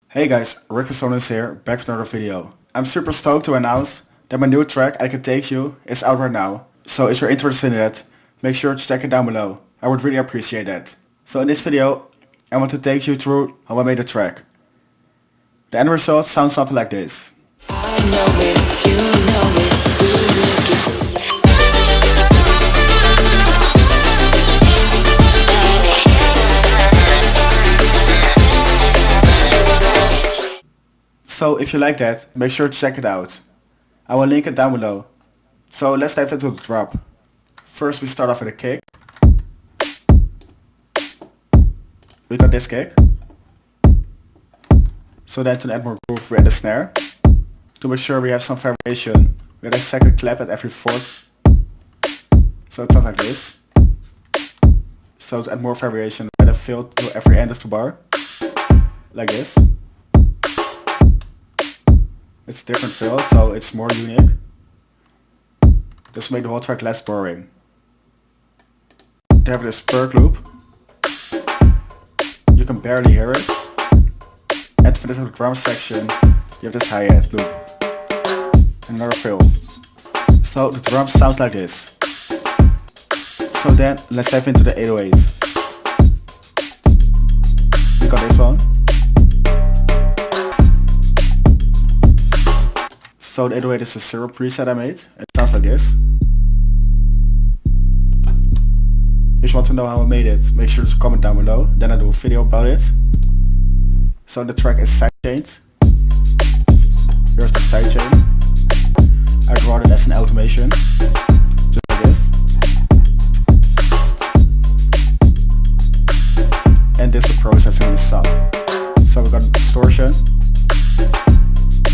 Hey guys, Rick from Sonance here, back with another video. I'm super stoked to announce that my new track, I Can Take You, is out right now. So if you're interested in that, make sure to check it down below. I would really appreciate that. So in this video, I want to take you through how I made the track. The end result sounds something like this. I know it, you know it, we make it. So if you like that, make sure to check it out. I will link it down below. So let's dive into the drop. First we start off with a kick. We got this kick. So then to add more groove we add a snare. To make sure we have some variation, we add a second clap at every fourth. So it sounds like this. So to add more variation, we add a fill to every end of the bar. Like this. It's a different fill, so it's more unique. Just to make the whole track less boring. They have this perk loop. You can barely hear it. And for this drum section, you have this hi-hat loop. And another fill. So the drum sounds like this. So then, let's dive into the 808s. We got this one. So the 808 is a syrup preset I made. It sounds like this. If you want to know how I made it, make sure to comment down below. Then I do a video about it. So the track is sidechained. Here's the sidechain. I brought it as an automation. Just like this. And this is the processing on the sub. So we got a distortion.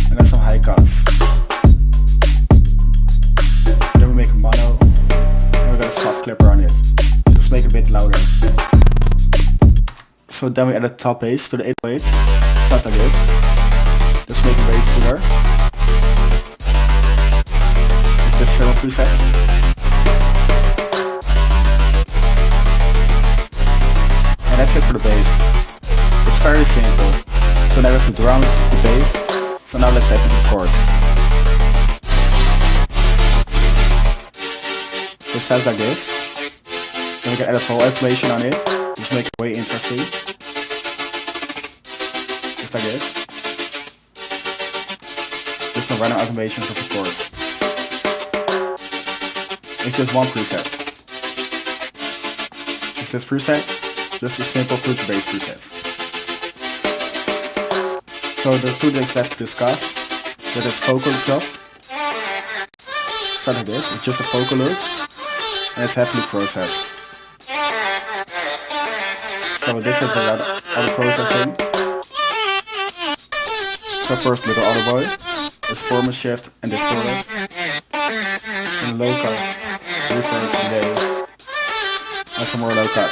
And then some high cuts. Then we make a mono. And we got a soft clipper on it. Just make it a bit louder. So then we add a top bass to the 808. Sounds like this. Just make it very fuller. It's the syrup preset. And that's it for the bass. It's very simple. So now we have the drums, the bass. So now let's dive into the chords. It sounds like this. Then we can add a full automation on it. Just make it way interesting. Just like this. Just some random automations of the chords. It's just one preset. Is this preset? Just a simple flute bass preset. So there are two things left to discuss. That is vocal drop. Sounds like this. It's just a vocal loop. And it's heavily processed. So this is the auto processing. So first little auto boy. It's form and shift and distorted. And low cut, reverb, delay. And some more low cut.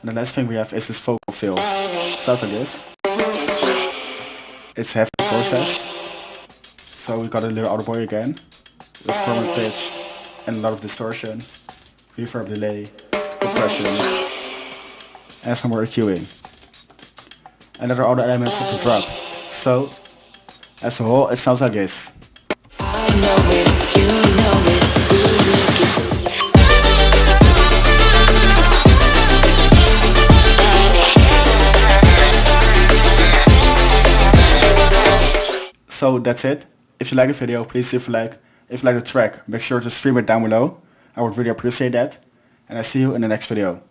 And the last thing we have is this vocal fill. Sounds like this. It's heavily processed. So we got a little auto boy again. With form and pitch. And a lot of distortion. Reverb, delay. Compression. And some more EQing. And there are other elements of the drop. So, as a whole, it sounds like this. I know it, you know it, we make it. So that's it. If you like the video, please leave a like. If you like the track, make sure to stream it down below. I would really appreciate that. And I see you in the next video.